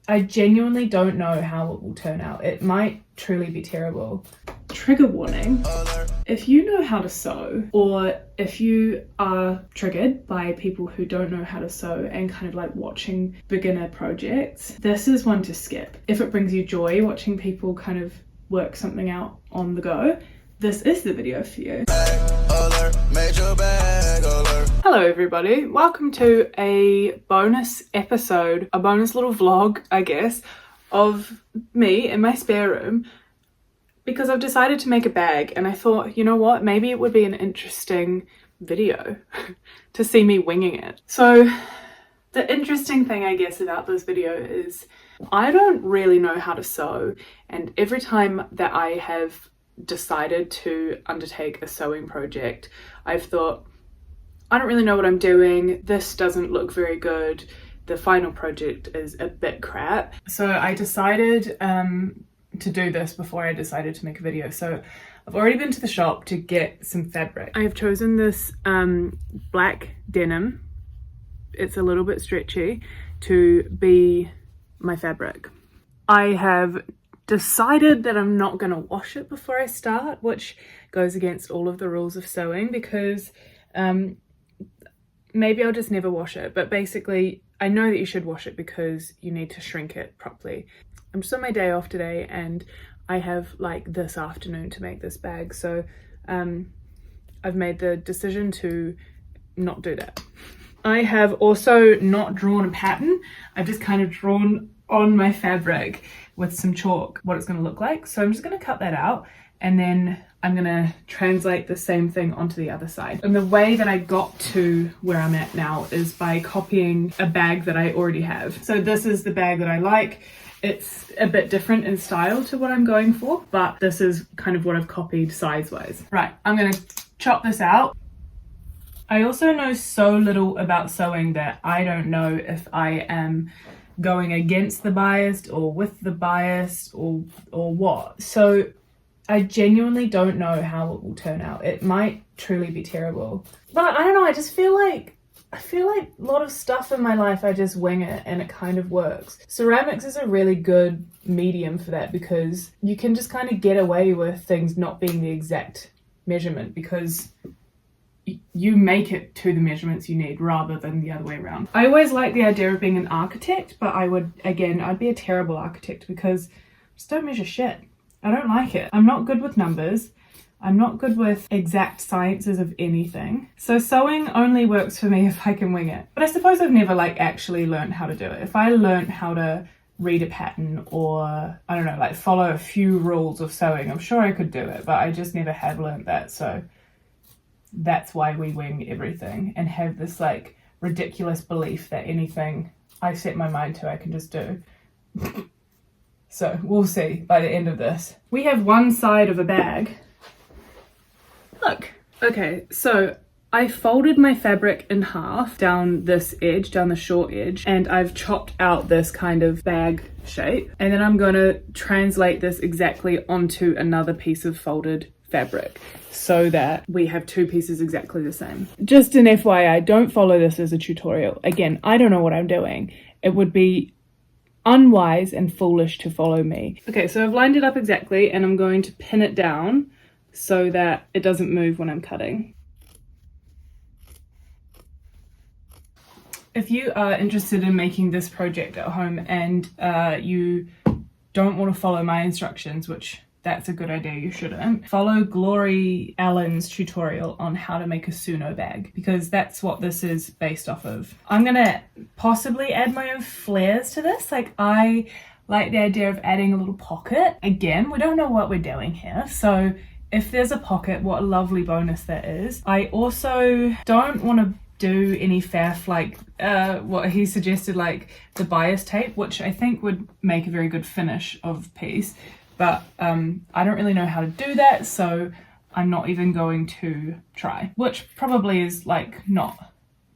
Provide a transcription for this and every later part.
I genuinely don't know how it will turn out. It might truly be terrible. Trigger warning. If you know how to sew, or if you are triggered by people who don't know how to sew and kind of like watching beginner projects, this is one to skip. If it brings you joy watching people kind of work something out on the go, this is the video for you. Hello everybody, welcome to a bonus episode, a bonus little vlog, I guess, of me in my spare room, because I've decided to make a bag and I thought, you know what, maybe it would be an interesting video to see me winging it. So the interesting thing, I guess, about this video is I don't really know how to sew, and every time that I have decided to undertake a sewing project, I've thought, I don't really know what I'm doing, this doesn't look very good, the final project is a bit crap. So I decided to do this before I decided to make a video. So I've already been to the shop to get some fabric. I have chosen this black denim, it's a little bit stretchy, to be my fabric. I have decided that I'm not going to wash it before I start, which goes against all of the rules of sewing, because maybe I'll just never wash it, but basically I know that you should wash it because you need to shrink it properly. I'm just on my day off today and I have like this afternoon to make this bag, so I've made the decision to not do that. I have also not drawn a pattern, I've just kind of drawn on my fabric with some chalk what it's going to look like. So I'm just going to cut that out and then I'm going to translate the same thing onto the other side. And the way that I got to where I'm at now is by copying a bag that I already have. So this is the bag that I like. It's a bit different in style to what I'm going for, but this is kind of what I've copied size-wise. Right, I'm going to chop this out. I also know so little about sewing that I don't know if I am going against the bias or with the bias or what. So I genuinely don't know how it will turn out. It might truly be terrible. But I don't know, I feel like a lot of stuff in my life I just wing it and it kind of works. Ceramics is a really good medium for that because you can just kind of get away with things not being the exact measurement because you make it to the measurements you need rather than the other way around. I always like the idea of being an architect, but I'd be a terrible architect because I just don't measure shit. I don't like it. I'm not good with numbers. I'm not good with exact sciences of anything. So sewing only works for me if I can wing it. But I suppose I've never like actually learned how to do it. If I learned how to read a pattern or, I don't know, like follow a few rules of sewing, I'm sure I could do it, but I just never have learned that. So that's why we wing everything and have this like ridiculous belief that anything I set my mind to I can just do. So we'll see by the end of this. We have one side of a bag. Look. Okay, so I folded my fabric in half down this edge, down the short edge, and I've chopped out this kind of bag shape. And then I'm going to translate this exactly onto another piece of folded fabric so that we have two pieces exactly the same. Just an FYI, don't follow this as a tutorial. Again, I don't know what I'm doing. It would be unwise and foolish to follow me. Okay, so I've lined it up exactly and I'm going to pin it down so that it doesn't move when I'm cutting. If you are interested in making this project at home and you don't want to follow my instructions, which that's a good idea, you shouldn't, follow Glory Allen's tutorial on how to make a Suno bag, because that's what this is based off of. I'm gonna possibly add my own flares to this. Like, I like the idea of adding a little pocket. Again, we don't know what we're doing here, so if there's a pocket, what a lovely bonus that is. I also don't want to do any faff like what he suggested, like the bias tape, which I think would make a very good finish of piece. But I don't really know how to do that, so I'm not even going to try, which probably is like not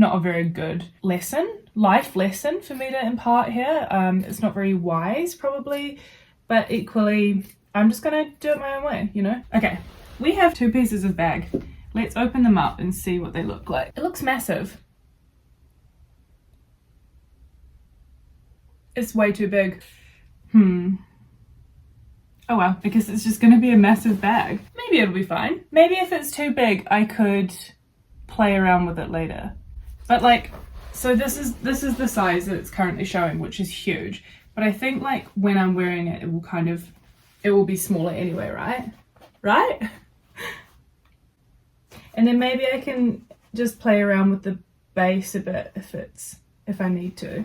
a very good life lesson for me to impart here. It's not very wise probably, but equally I'm just gonna do it my own way, you know? Okay, we have two pieces of bag. Let's open them up and see what they look like. It looks massive. It's way too big. Oh well, because it's just gonna be a massive bag. Maybe it'll be fine. Maybe if it's too big, I could play around with it later. But like, so this is the size that it's currently showing, which is huge. But I think like when I'm wearing it, it will be smaller anyway, right? Right? And then maybe I can just play around with the base a bit if I need to.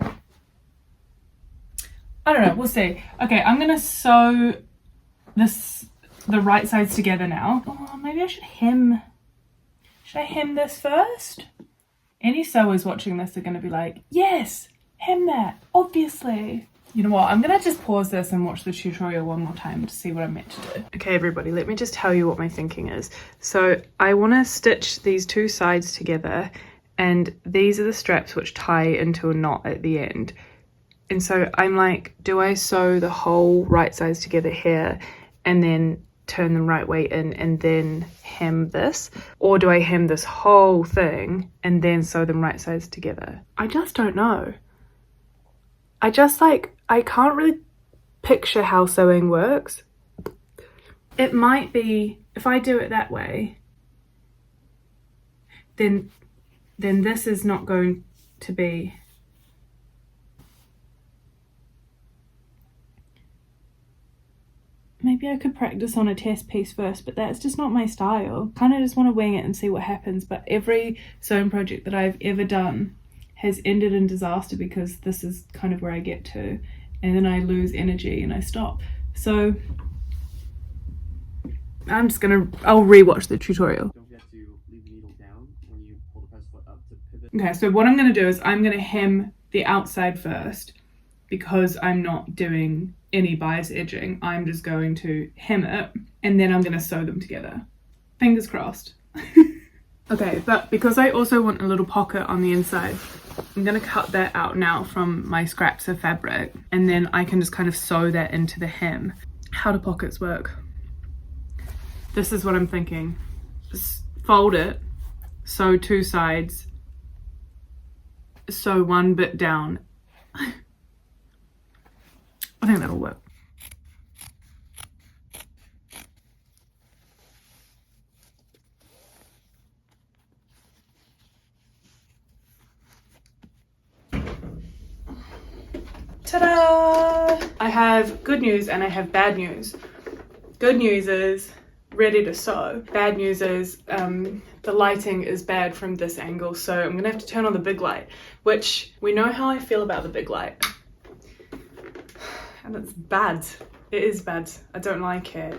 I don't know, we'll see. Okay, I'm gonna sew the right sides together now. Oh, maybe I should hem. Should I hem this first? Any sewers watching this are gonna be like, yes, hem that, obviously. You know what, I'm gonna just pause this and watch the tutorial one more time to see what I'm meant to do. Okay everybody, let me just tell you what my thinking is. So I wanna stitch these two sides together, and these are the straps which tie into a knot at the end. And so I'm like, do I sew the whole right sides together here and then turn them right way in and then hem this? Or do I hem this whole thing and then sew them right sides together? I just don't know. I can't really picture how sewing works. It might be, if I do it that way, then this is not going to be. Maybe I could practice on a test piece first, but that's just not my style. Kind of just want to wing it and see what happens, but every sewing project that I've ever done has ended in disaster because this is kind of where I get to, and then I lose energy and I stop. So I'll rewatch the tutorial. Don't forget to leave the needle down when you pull the press foot up to pivot. Okay, so what I'm going to do is I'm going to hem the outside first because I'm not doing any bias edging. I'm just going to hem it and then I'm going to sew them together. Fingers crossed. Okay, but because I also want a little pocket on the inside, I'm going to cut that out now from my scraps of fabric, and then I can just kind of sew that into the hem. How do pockets work? This is what I'm thinking. Just fold it, sew two sides, sew one bit down. I think that'll work. Ta-da! I have good news and I have bad news. Good news is ready to sew. Bad news is the lighting is bad from this angle, so I'm gonna have to turn on the big light, which we know how I feel about the big light. And it's bad. It is bad. I don't like it.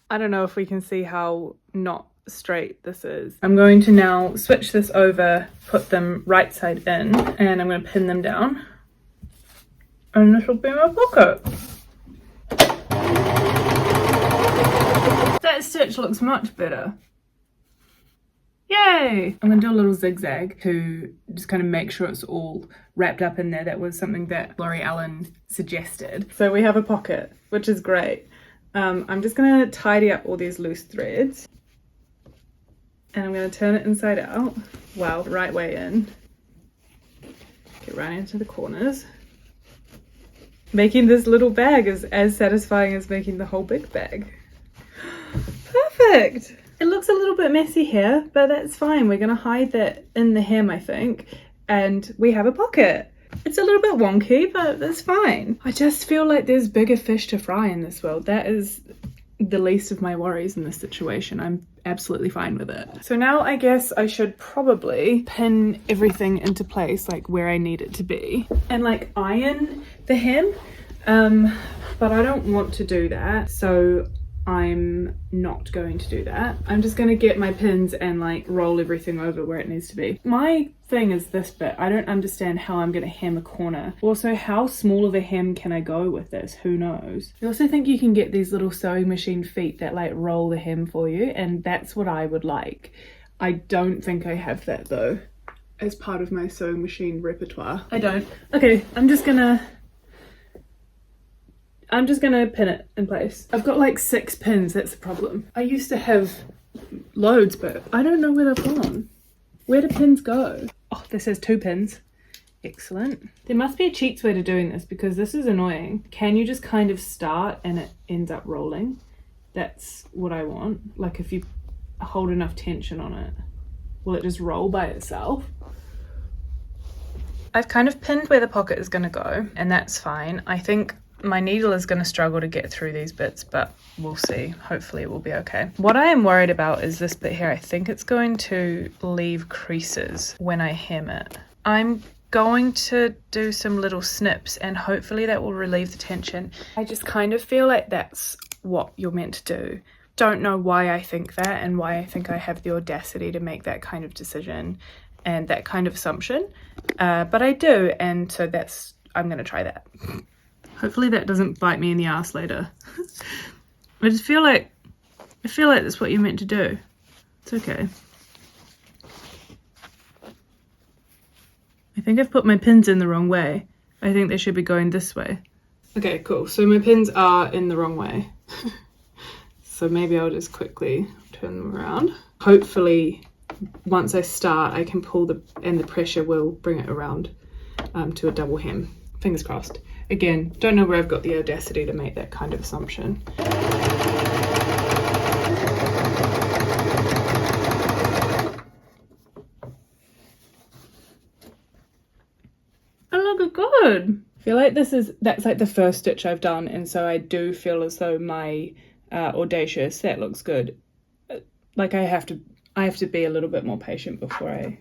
I don't know if we can see how not straight this is. I'm going to now switch this over, put them right side in, and I'm going to pin them down. And this will be my pocket. That stitch looks much better. Yay! I'm going to do a little zigzag to just kind of make sure it's all wrapped up in there. That was something that Laurie Allen suggested. So we have a pocket, which is great. I'm just going to tidy up all these loose threads. And I'm going to turn it inside out. Wow, right way in. Get right into the corners. Making this little bag is as satisfying as making the whole big bag. Perfect! It looks a little bit messy here, but that's fine. We're going to hide that in the hem, I think. And we have a pocket. It's a little bit wonky, but that's fine. I just feel like there's bigger fish to fry in this world. That is the least of my worries in this situation. I'm absolutely fine with it. So now I guess I should probably pin everything into place, like where I need it to be, and like iron the hem. But I don't want to do that, so I'm not going to do that. I'm just going to get my pins and like roll everything over where it needs to be. My thing is this bit. I don't understand how I'm going to hem a corner. Also, how small of a hem can I go with this? Who knows? I also think you can get these little sewing machine feet that like roll the hem for you, and that's what I would like. I don't think I have that though as part of my sewing machine repertoire. I don't. Okay, I'm just gonna I'm just gonna pin it in place. I've got like 6 pins, that's the problem. I used to have loads, but I don't know where they've gone. Where do pins go? Oh, this has 2 pins. Excellent. There must be a cheats way to doing this because this is annoying. Can you just kind of start and it ends up rolling? That's what I want. Like if you hold enough tension on it, will it just roll by itself? I've kind of pinned where the pocket is going to go, and that's fine. I think my needle is going to struggle to get through these bits, but we'll see. Hopefully it will be okay. What I am worried about is this bit here. I think it's going to leave creases when I hem it. I'm going to do some little snips and hopefully that will relieve the tension. I just kind of feel like that's what you're meant to do. Don't know why I think that and why I think I have the audacity to make that kind of decision and that kind of assumption, but I do, and so I'm gonna try that. Hopefully that doesn't bite me in the ass later. I feel like that's what you're meant to do. It's okay. I think I've put my pins in the wrong way. I think they should be going this way. Okay, cool. So my pins are in the wrong way. So maybe I'll just quickly turn them around. Hopefully, once I start, I can pull and the pressure will bring it around to a double hem. Fingers crossed. Again, don't know where I've got the audacity to make that kind of assumption. Oh, look, good. I feel like that's like the first stitch I've done, and so I do feel as though my audacious, that looks good. Like I have to be a little bit more patient before I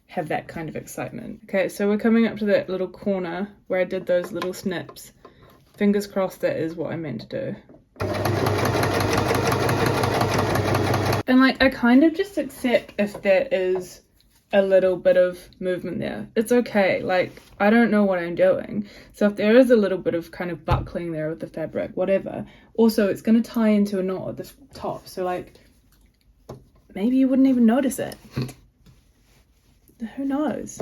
have that kind of excitement. Okay, so we're coming up to that little corner where I did those little snips. Fingers crossed that is what I meant to do. And like, I kind of just accept if there is a little bit of movement there. It's okay, like, I don't know what I'm doing. So if there is a little bit of kind of buckling there with the fabric, whatever. Also, it's gonna tie into a knot at the top, so like, maybe you wouldn't even notice it. Who knows?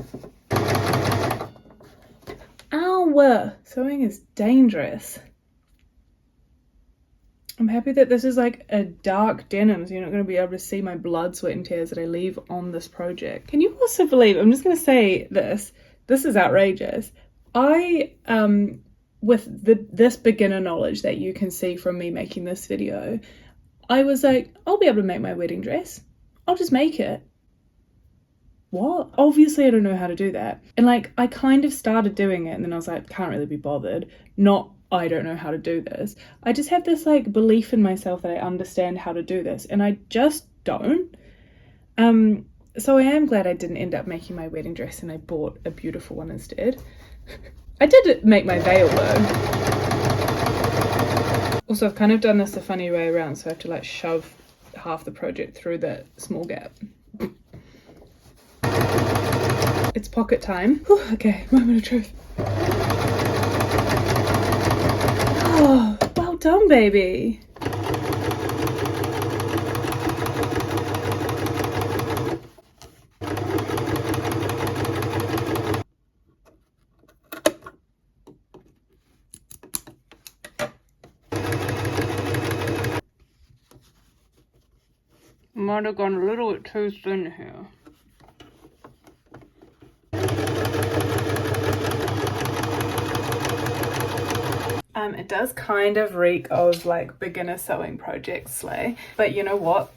Ow! Sewing is dangerous. I'm happy that this is like a dark denim, so you're not going to be able to see my blood, sweat and tears that I leave on this project. Can you also believe, I'm just going to say this is outrageous. I, with this beginner knowledge that you can see from me making this video, I was like, I'll be able to make my wedding dress. I'll just make it. What? Obviously I don't know how to do that. And like, I kind of started doing it and then I was like, can't really be bothered. Not, I don't know how to do this. I just have this like belief in myself that I understand how to do this and I just don't. So I am glad I didn't end up making my wedding dress and I bought a beautiful one instead. I did make my veil though. Also, I've kind of done this a funny way around, so I have to like shove half the project through that small gap. It's pocket time. Whew, okay, moment of truth. Oh, well done, baby. Might have gone a little bit too thin here. It does kind of reek of like beginner sewing project slay, but you know what?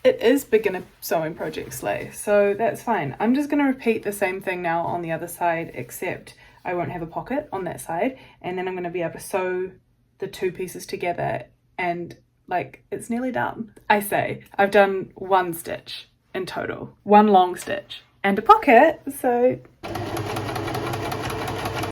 It is beginner sewing project slay, so that's fine. I'm just going to repeat the same thing now on the other side, except I won't have a pocket on that side, and then I'm going to be able to sew the 2 pieces together and like it's nearly done. I say I've done 1 stitch in total, 1 long stitch and a pocket, so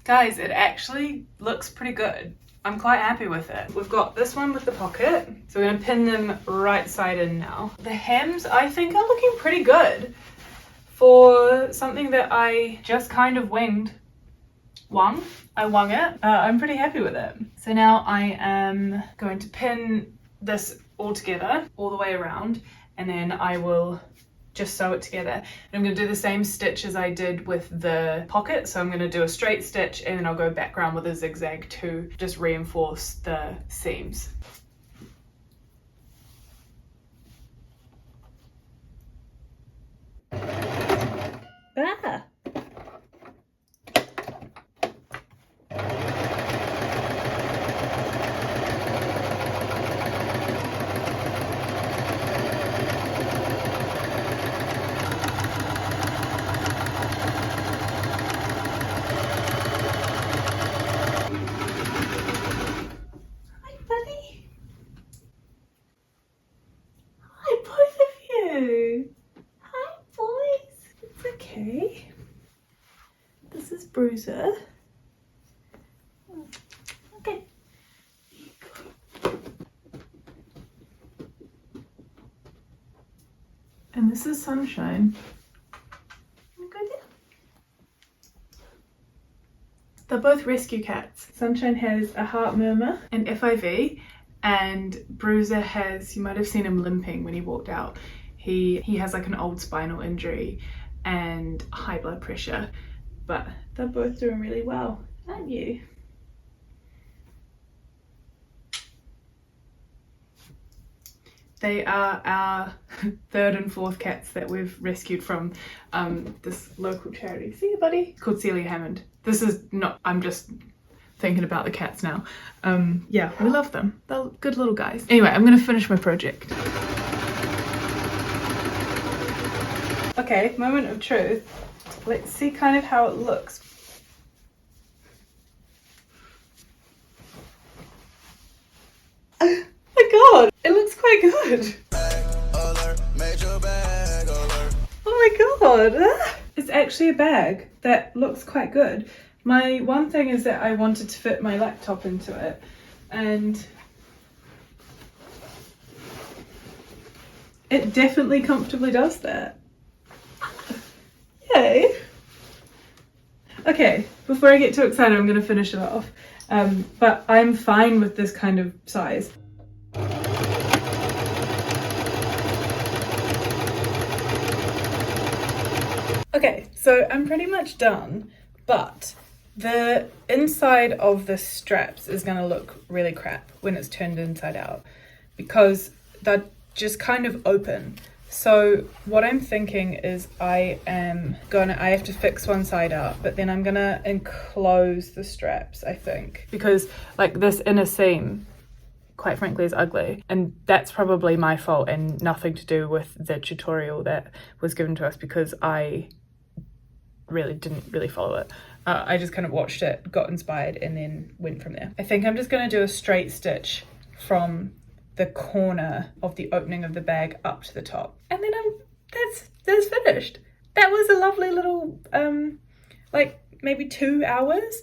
guys, it actually looks pretty good. I'm quite happy with it. We've got this one with the pocket, so we're going to pin them right side in now. The hems I think are looking pretty good for something that I just kind of winged. I wung it. I'm pretty happy with it. So now I am going to pin this all together all the way around, and then I will just sew it together. And I'm going to do the same stitch as I did with the pocket. So I'm going to do a straight stitch and then I'll go back around with a zigzag to just reinforce the seams. Ah! Bruiser. Okay. And this is Sunshine. They're both rescue cats. Sunshine has a heart murmur and FIV, and Bruiser has, you might have seen him limping when he walked out. He has like an old spinal injury and high blood pressure. But they're both doing really well, aren't you? They are our third and fourth cats that we've rescued from this local charity. See you, buddy? It's called Celia Hammond. This is not, I'm just thinking about the cats now. Yeah, we love them. They're good little guys. Anyway, I'm gonna finish my project. Okay, moment of truth. Let's see kind of how it looks. Oh my god, it looks quite good. Oh my god, it's actually a bag that looks quite good. My one thing is that I wanted to fit my laptop into it, and it definitely comfortably does that. Yay! Okay, before I get too excited, I'm going to finish it off. But I'm fine with this kind of size. Okay, so I'm pretty much done, but the inside of the straps is going to look really crap when it's turned inside out because they're just kind of open. So what I'm thinking is I have to fix one side up, but then I'm gonna enclose the straps, I think, because like this inner seam, quite frankly, is ugly, and that's probably my fault and nothing to do with the tutorial that was given to us because I didn't really follow it. I just kind of watched it, got inspired, and then went from there. I think I'm just gonna do a straight stitch from the corner of the opening of the bag up to the top, and then that's finished. That was a lovely little like maybe 2 hours,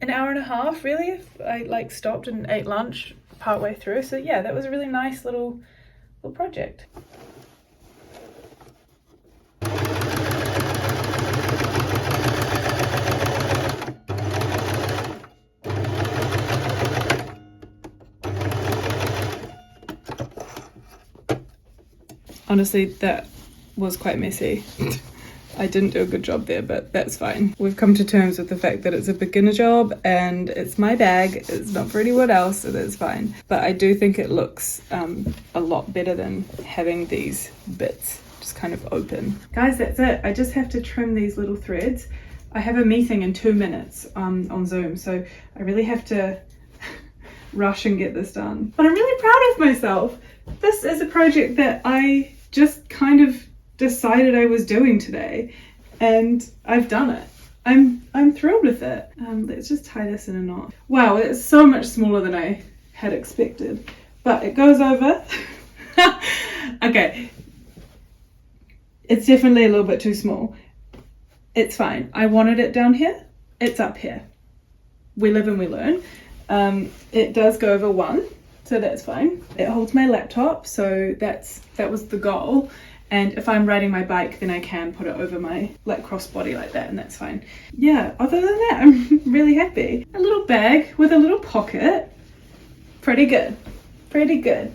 an hour and a half really, if I like stopped and ate lunch partway through. So yeah, that was a really nice little project. Honestly, that was quite messy. I didn't do a good job there, but that's fine. We've come to terms with the fact that it's a beginner job and it's my bag. It's not for anyone else, so that's fine. But I do think it looks a lot better than having these bits just kind of open. Guys, that's it. I just have to trim these little threads. I have a meeting in 2 minutes on Zoom, so I really have to rush and get this done. But I'm really proud of myself. This is a project that I just kind of decided I was doing today, and I've done it. I'm thrilled with it. Let's just tie this in a knot. Wow, it's so much smaller than I had expected, but it goes over. Okay, it's definitely a little bit too small. It's fine. I wanted it down here. It's up here. We live and we learn. It does go over 1. So that's fine. It holds my laptop, so that was the goal. And if I'm riding my bike, then I can put it over my like crossbody like that, and that's fine. Yeah, other than that, I'm really happy. A little bag with a little pocket. Pretty good. Pretty good.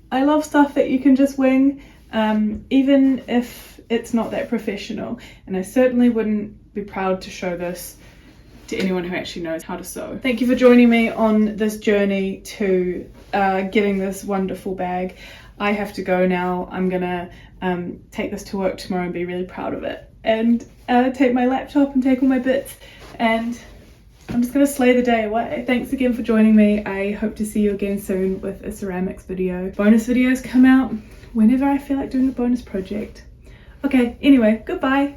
I love stuff that you can just wing. even if it's not that professional, and I certainly wouldn't be proud to show this to anyone who actually knows how to sew. Thank you for joining me on this journey to getting this wonderful bag. I have to go now. I'm gonna take this to work tomorrow and be really proud of it, and take my laptop and take all my bits, and I'm just gonna slay the day away. Thanks again for joining me. I hope to see you again soon with a ceramics video. Bonus videos come out whenever I feel like doing a bonus project. Okay, anyway, goodbye.